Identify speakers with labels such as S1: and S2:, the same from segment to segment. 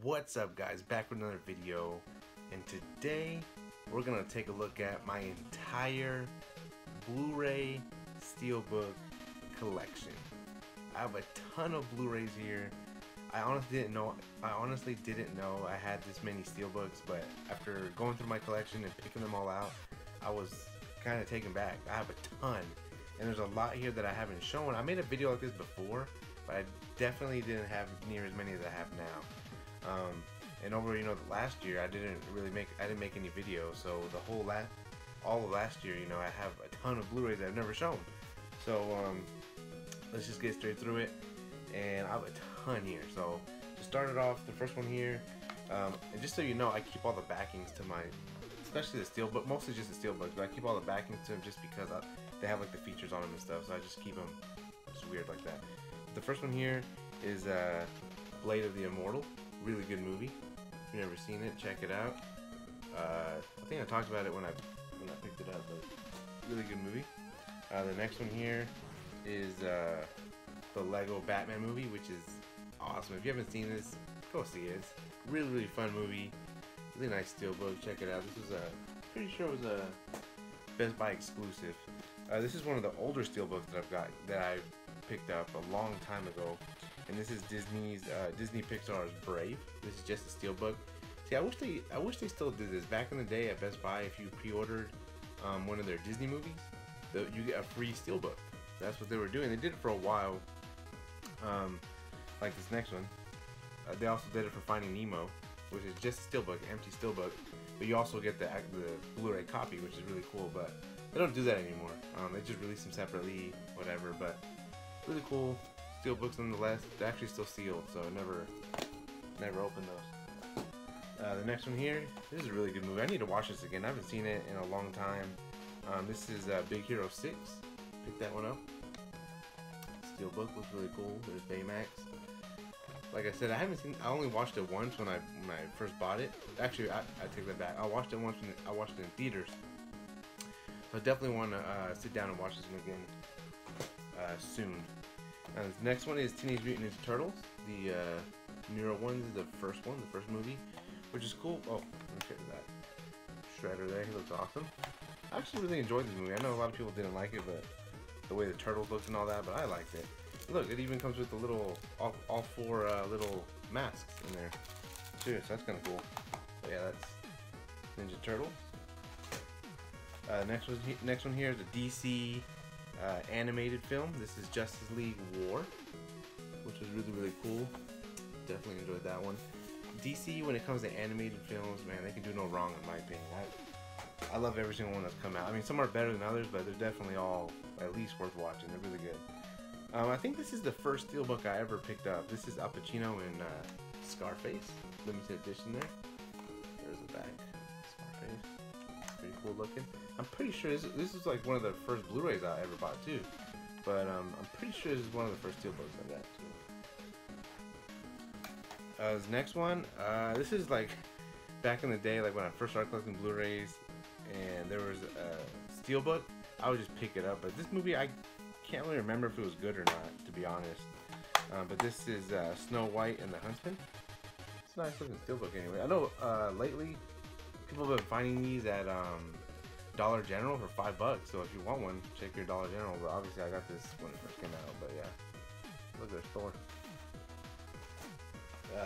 S1: What's up, guys? Back with another video, and today we're gonna take a look at my entire Blu-ray Steelbook collection. I have a ton of Blu-rays here. I honestly didn't know I had this many Steelbooks, but after going through my collection and picking them all out, I was kind of taken back. I have a ton, and there's a lot here that I haven't shown. I made a video like this before, but I definitely didn't have near as many as I have now. And over the last year, I didn't make any videos, so all of last year, I have a ton of Blu-rays I've never shown. So let's just get straight through it, and I have a ton here. So to start it off, the first one here, and just so you know, I keep all the backings to my, especially the Steelbook, mostly just the Steelbook, but I keep all the backings to them just because they have like the features on them and stuff, so I just keep them just weird like that. The first one here is Blade of the Immortal. Really good movie. If you've never seen it, check it out. I think I talked about it when I picked it up, but really good movie. The next one here is the Lego Batman movie, which is awesome. If you haven't seen this, go see it. It's a really, really fun movie. Really nice Steelbook. Check it out. This was pretty sure it was a Best Buy exclusive. This is one of the older Steelbooks that I picked up a long time ago. And this is Disney Pixar's Brave. This is just a Steelbook. See, I wish they still did this. Back in the day at Best Buy, if you pre-ordered one of their Disney movies, you get a free Steelbook. That's what they were doing. They did it for a while. Like this next one. They also did it for Finding Nemo, which is just a Steelbook, an empty Steelbook. But you also get the Blu-ray copy, which is really cool. But they don't do that anymore. They just release them separately, whatever. But really cool. Steelbooks nonetheless. They're actually still sealed, so never opened those. The next one here, this is a really good movie. I need to watch this again. I haven't seen it in a long time. This is Big Hero 6. Pick that one up. Steelbook looks really cool. There's Baymax. Like I said, I only watched it once when I first bought it. Actually, I take that back. I watched it once when I watched it in theaters. So I definitely want to sit down and watch this one again soon. The next one is Teenage Mutant Ninja Turtles. The newer one is the first movie, which is cool. Oh, let me show you that Shredder there. He looks awesome. I actually really enjoyed this movie. I know a lot of people didn't like it, but the way the turtles looked and all that, but I liked it. Look, it even comes with the little all four little masks in there too, so that's kind of cool. But yeah, that's Ninja Turtles. Next one here is a DC animated film. This is Justice League War, which was really, really cool. Definitely enjoyed that one. DC, when it comes to animated films, man, they can do no wrong in my opinion. I love every single one that's come out. I mean, some are better than others, but they're definitely all at least worth watching. They're really good. I think this is the first Steelbook I ever picked up. This is Al Pacino in Scarface. Limited edition there. There's the back. Scarface. Pretty cool looking. I'm pretty sure this is like one of the first Blu-rays I ever bought too. But I'm pretty sure this is one of the first Steelbooks I got too. This next one, this is like back in the day, like when I first started collecting Blu-rays and there was a Steelbook, I would just pick it up. But this movie, I can't really remember if it was good or not, to be honest. But this is Snow White and the Huntsman. It's a nice looking Steelbook anyway. I know lately people have been finding these at Dollar General for $5. So if you want one, check your Dollar General. But obviously I got this when it first came out. But yeah, look at their store.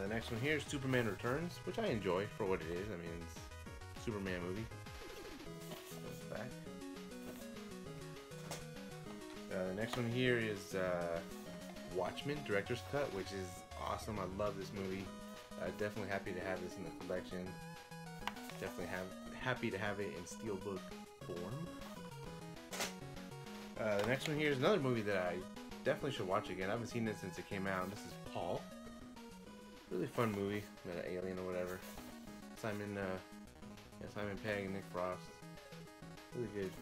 S1: The next one here is Superman Returns, which I enjoy for what it is. I mean, it's a Superman movie. Back. The next one here is Watchmen Director's Cut, which is awesome. I love this movie. Definitely happy to have this in the collection. Definitely happy to have it in Steelbook form. The next one here is another movie that I definitely should watch again. I haven't seen it since it came out. This is Paul. Really fun movie about an alien or whatever. Simon Pegg and Nick Frost. Really good.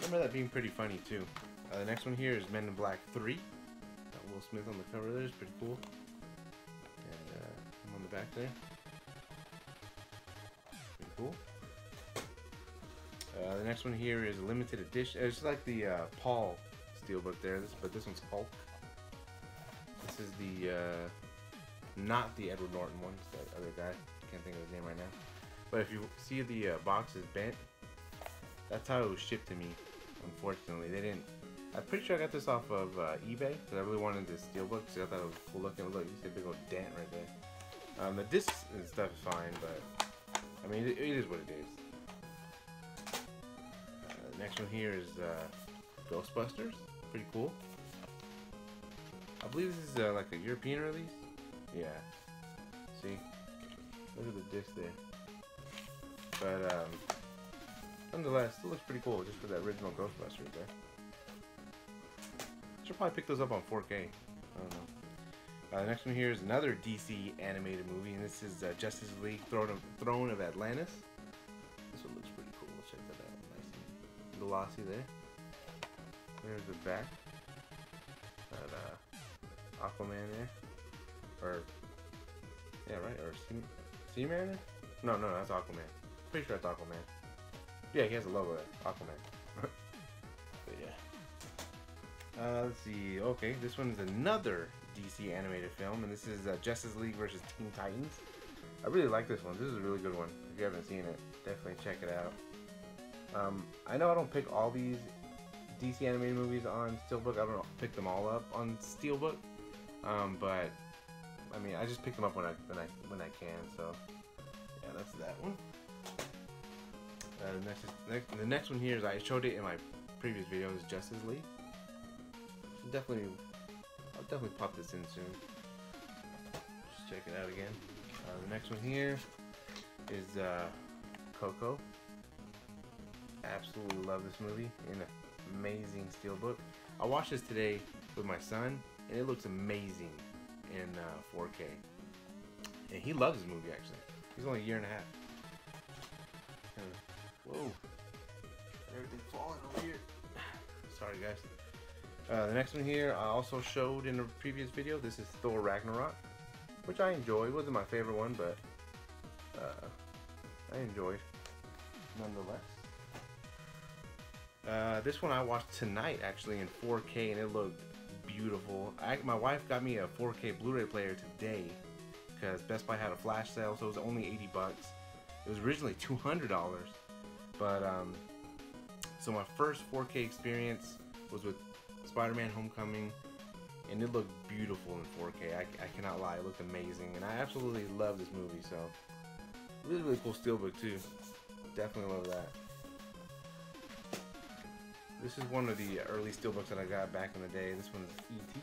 S1: Remember that being pretty funny too. The next one here is Men in Black 3. Got Will Smith on the cover there. It's pretty cool. And I'm on the back there. Pretty cool. The next one here is a limited edition. It's like the Paul Steelbook there, but this one's Hulk. This is the not the Edward Norton one. It's that other guy. Can't think of his name right now. But if you see the box is bent, that's how it was shipped to me. Unfortunately, they didn't. I'm pretty sure I got this off of eBay because I really wanted this Steelbook. So I thought it was cool looking. Look, you see a big old dent right there. The discs and stuff is fine, but I mean, it is what it is. The next one here is Ghostbusters. Pretty cool. I believe this is like a European release. Yeah. See? Look at the disc there. But nonetheless, it looks pretty cool just for the original Ghostbusters there. Should probably pick those up on 4K. I don't know. The next one here is another DC animated movie, and this is Justice League Throne of Atlantis. This one looks pretty cool. Check that out. Nice and glossy there. There's the back. Got Aquaman there. Or, yeah, right? Or Seaman there? No, that's Aquaman. Pretty sure that's Aquaman. Yeah, he has a logo there. Aquaman. But yeah. Let's see. Okay, this one's another DC animated film, and this is Justice League versus Teen Titans. I really like this one. This is a really good one. If you haven't seen it, definitely check it out. I know I don't pick all these DC animated movies on Steelbook. I don't pick them all up on Steelbook. But I mean, I just pick them up when I can. So yeah, that's that one. The next one here is, I showed it in my previous video, is Justice League. I'll definitely pop this in soon. Just check it out again. The next one here is Coco. Absolutely love this movie. An amazing Steelbook. I watched this today with my son, and it looks amazing in 4K. And he loves this movie, actually. He's only a year and a half. Whoa. Everything falling over here. Sorry, guys. The next one here I also showed in a previous video. This is Thor Ragnarok, which I enjoyed. It wasn't my favorite one, but I enjoyed nonetheless. This one I watched tonight, actually, in 4K, and it looked beautiful. My wife got me a 4K Blu-ray player today because Best Buy had a flash sale, so it was only 80 bucks. It was originally $200, but so my first 4K experience was with Spider-Man Homecoming, and it looked beautiful in 4K. I cannot lie, it looked amazing, and I absolutely love this movie. So really cool Steelbook too. Definitely love that. This is one of the early Steelbooks that I got back in the day. This one's E.T.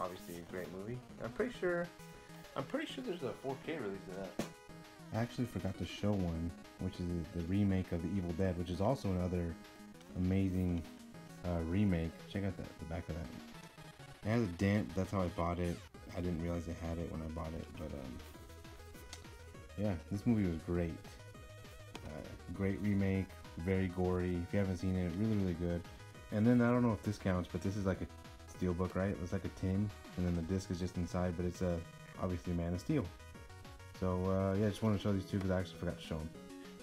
S1: Obviously a great movie. I'm pretty sure there's a 4K release of that. I actually forgot to show one, which is the remake of The Evil Dead, which is also another amazing remake. Check out the back of that. It has a dent. That's how I bought it. I didn't realize it had it when I bought it, but yeah, this movie was great. Great remake. Very gory. If you haven't seen it, really good. And then I don't know if this counts, but this is like a Steelbook, right? It's like a tin, and then the disc is just inside, but it's obviously Man of Steel. So yeah, I just want to show these two because I actually forgot to show them.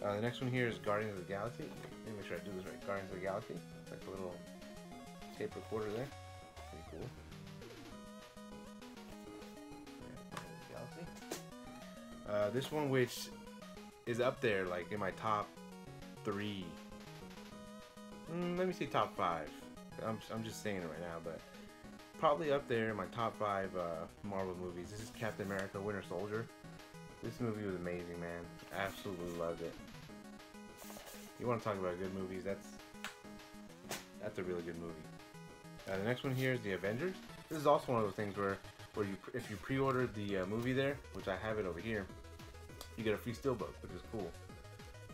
S1: The next one here is Guardians of the Galaxy. Let me make sure I do this right. Guardians of the Galaxy. It's like a little tape recorder there. Pretty cool. Galaxy. This one, which is up there, like in my top 3. Let me say top 5. I'm just saying it right now, but probably up there in my top 5 Marvel movies. This is Captain America: Winter Soldier. This movie was amazing, man. Absolutely loved it. You want to talk about good movies? That's a really good movie. The next one here is The Avengers. This is also one of those things where if you pre-ordered the movie there, which I have it over here, you get a free Steelbook, which is cool.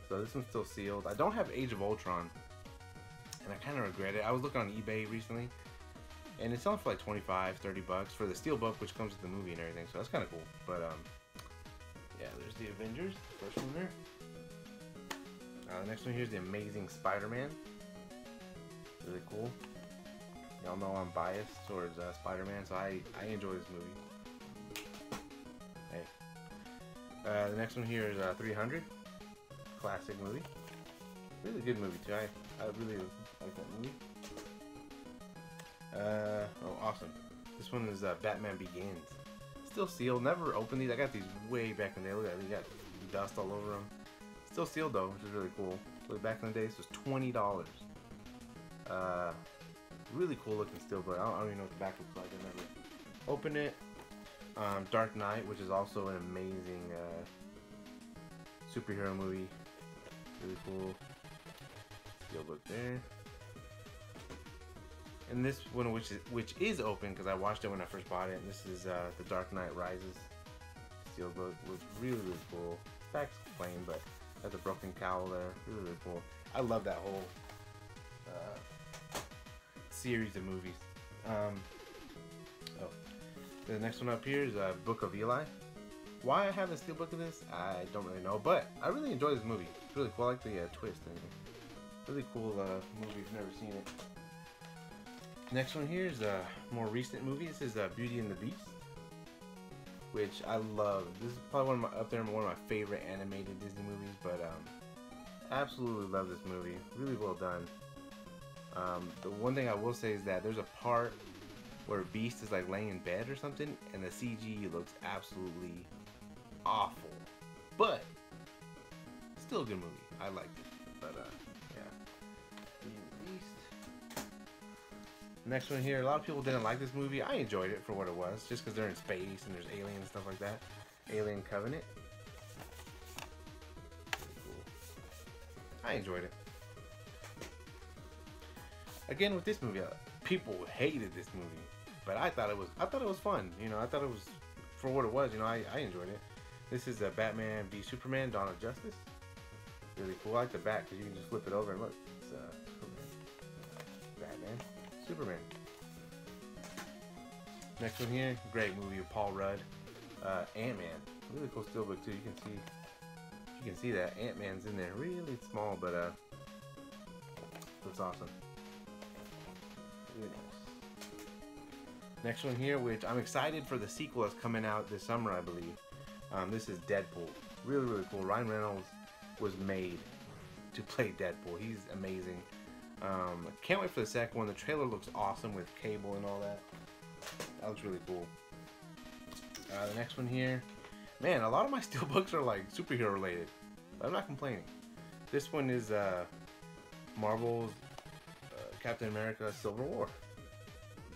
S1: So this one's still sealed. I don't have Age of Ultron, and I kind of regret it. I was looking on eBay recently, and it's selling for like 25, 30 bucks for the Steelbook, which comes with the movie and everything. So that's kind of cool. But yeah, there's The Avengers, first one there. The next one here is The Amazing Spider-Man. Really cool. Y'all know I'm biased towards Spider-Man, so I enjoy this movie. Hey. The next one here is 300. Classic movie. Really good movie too. I really like that movie. Oh, awesome. This one is Batman Begins. It's Still sealed. Never opened these. I got these way back in the day. Look at it. They got dust all over them. Still sealed though, which is really cool. Way back in the day, this was $20. Really cool looking steelbook. I don't even know what the back looks like. I never opened it. Dark Knight, which is also an amazing superhero movie. Really cool. Steelbook there. And this one, which is open because I watched it when I first bought it. And this is The Dark Knight Rises. Steelbook was really cool. Back's plain, but has a broken cowl there. Really cool. I love that whole series of movies. The next one up here is Book of Eli. Why I have the steelbook of this, I don't really know, but I really enjoy this movie. It's really cool. I like the twist in it. Really cool movie if you've never seen it. Next one here is a more recent movie. This is Beauty and the Beast, which I love. This is probably one of my favorite animated Disney movies, but absolutely love this movie. Really well done. The one thing I will say is that there's a part where Beast is like laying in bed or something, and the CG looks absolutely awful, but still a good movie. I liked it. But yeah. Beast. Next one here. A lot of people didn't like this movie. I enjoyed it for what it was, just because they're in space and there's aliens and stuff like that. Alien Covenant. Cool. I enjoyed it. Again with this movie, people hated this movie, but I thought it was fun. You know, I thought it was for what it was. You know, I enjoyed it. This is Batman v Superman: Dawn of Justice. Really cool. I like the back because you can just flip it over and look. It's Batman, Superman. Next one here, great movie with Paul Rudd. Ant-Man. Really cool steelbook too. You can see that Ant-Man's in there. Really small, but looks awesome. Really nice. Next one here, which I'm excited for the sequel that's coming out this summer, I believe. This is Deadpool. Really cool. Ryan Reynolds was made to play Deadpool. He's amazing. Can't wait for the second one. The trailer looks awesome with Cable and all that. That looks really cool. The next one here. Man, a lot of my steelbooks are like superhero related, but I'm not complaining. This one is Marvel's Captain America Civil War.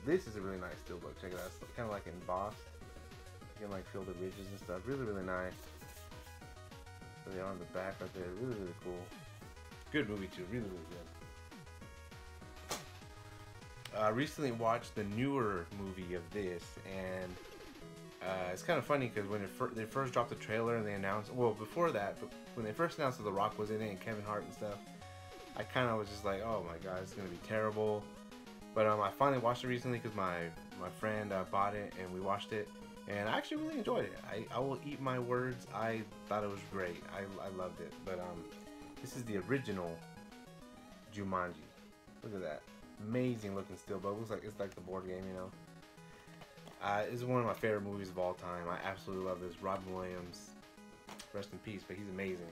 S1: This is a really nice steelbook. Check it out. It's kind of like embossed. You can like feel the ridges and stuff. Really nice. So they are on the back right there. Really cool. Good movie too. Really good. I recently watched the newer movie of this, and it's kind of funny because when they first dropped the trailer and they announced, well, before that, but when they first announced that The Rock was in it and Kevin Hart and stuff, I kind of was just like, oh my god, it's gonna be terrible. But I finally watched it recently because my friend bought it and we watched it, and I actually really enjoyed it. I will eat my words. I thought it was great. I loved it. But this is the original Jumanji. Look at that. Amazing looking steelbook. Looks like it's like the board game, you know. It's one of my favorite movies of all time. I absolutely love this. Robin Williams, rest in peace, but he's amazing.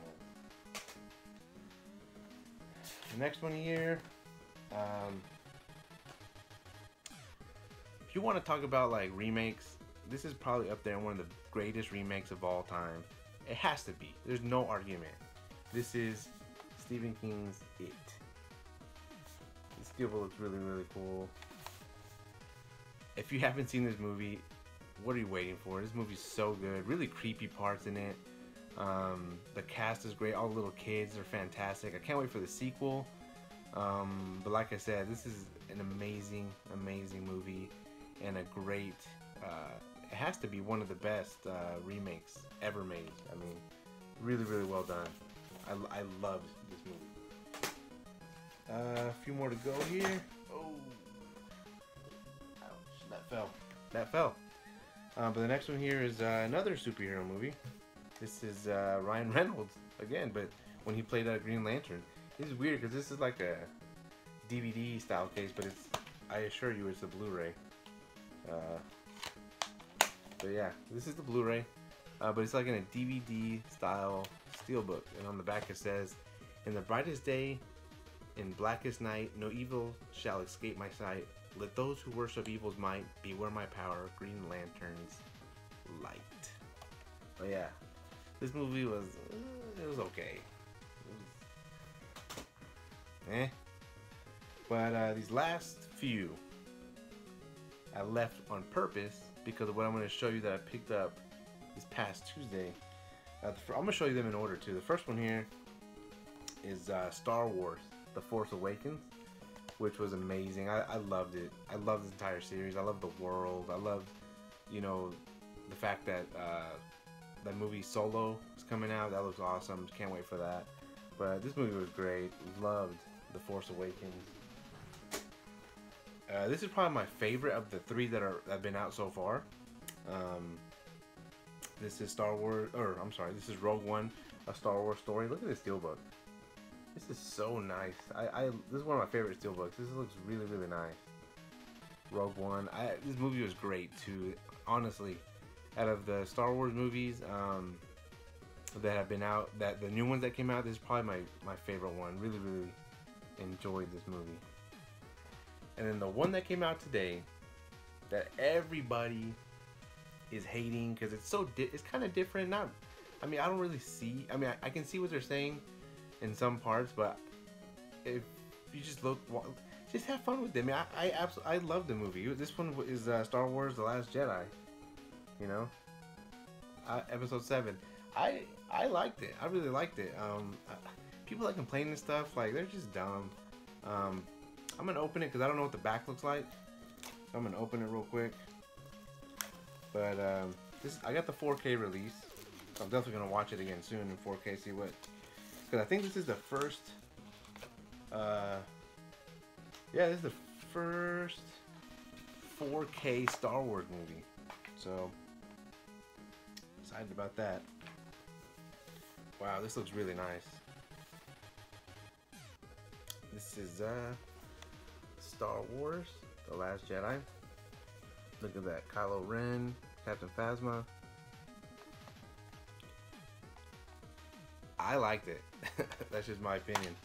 S1: The next one here. If you want to talk about like remakes, this is probably up there, one of the greatest remakes of all time. It has to be. There's no argument. This is Stephen King's It. This steelbook looks really cool. If you haven't seen this movie, what are you waiting for? This movie's so good. Really creepy parts in it. The cast is great. All the little kids are fantastic. I can't wait for the sequel. But like I said, this is an amazing movie and a great. It has to be one of the best remakes ever made. I mean, really well done. I loved this movie. A few more to go here. Oh. That fell. But the next one here is another superhero movie. This is Ryan Reynolds again, but when he played Green Lantern. This is weird because this is like a DVD style case, but it's, I assure you, it's a Blu-ray. So yeah, this is the Blu-ray, but it's like in a DVD style steelbook, and on the back it says, "In the brightest day, in blackest night, no evil shall escape my sight. Let those who worship evil's might beware my power. Green Lanterns light. But yeah, this movie was it was okay. It was, But these last few I left on purpose because of what I'm going to show you that I picked up this past Tuesday. I'm going to show you them in order too. The first one here is Star Wars: The Force Awakens, which was amazing. I loved it. I love this entire series. I love the world. I love, you know, the fact that that movie Solo is coming out. That looks awesome. Can't wait for that. But this movie was great. Loved The Force Awakens. This is probably my favorite of the three that have been out so far. This is Star Wars, or I'm sorry, this is Rogue One, a Star Wars story. Look at this steelbook. This is so nice. This is one of my favorite steelbooks. This looks really, really nice. Rogue One. This movie was great too. Honestly, out of the Star Wars movies that have been out, the new ones that came out, this is probably my favorite one. Really, really enjoyed this movie. And then the one that came out today, that everybody is hating because it's it's kind of different. I mean, I don't really see. I mean, I can see what they're saying in some parts, but if you just just have fun with it. I mean, I love the movie. This one is Star Wars: The Last Jedi. You know, Episode 7. I liked it. I really liked it. People that complain and stuff, like, they're just dumb. I'm gonna open it because I don't know what the back looks like. So I'm gonna open it real quick. But I got the 4K release. So I'm definitely gonna watch it again soon in 4K. See what, because I think this is the first. Yeah, this is the first 4K Star Wars movie. So excited about that. Wow, this looks really nice. This is Star Wars: The Last Jedi. Look at that, Kylo Ren, Captain Phasma. I liked it. That's just my opinion.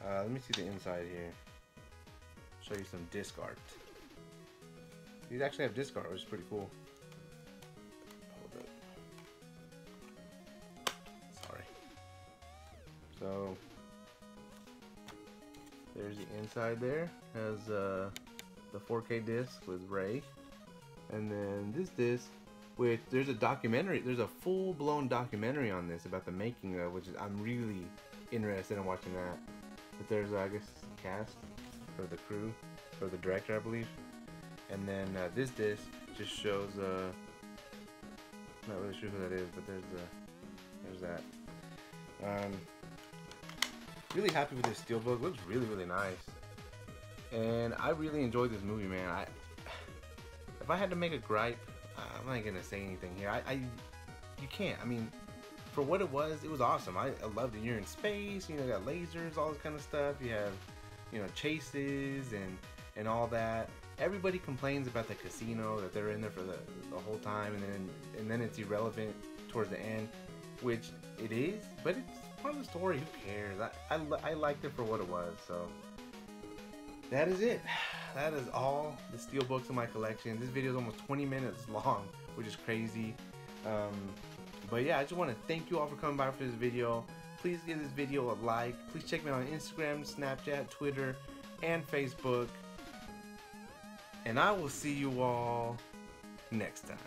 S1: Let me see the inside here. Show you some disc art. These actually have disc art, which is pretty cool. Hold up. Sorry. So there's the inside there. Has the 4K disc with Rey. And then this disc, which there's a documentary, there's a full-blown documentary on this about the making of, which is, I'm really interested in watching that. But there's, I guess, cast, or the crew, or the director, I believe. And then this disc just shows, not really sure who that is, but there's that. Really happy with this steelbook. Looks really, really nice. And I really enjoyed this movie, man. If I had to make a gripe, I'm not gonna say anything here. You can't. I mean, for what it was awesome. I loved it. You're in space, you know, you got lasers, all this kind of stuff. You have, you know, chases and all that. Everybody complains about the casino, that they're in there for the whole time, and then it's irrelevant towards the end, which it is, but it's part of the story. Who cares? I liked it for what it was. So that is it. That is all the steelbooks in my collection. This video is almost 20 minutes long, which is crazy. But yeah, I just want to thank you all for coming by for this video. Please give this video a like. Please check me out on Instagram, Snapchat, Twitter, and Facebook. And I will see you all next time.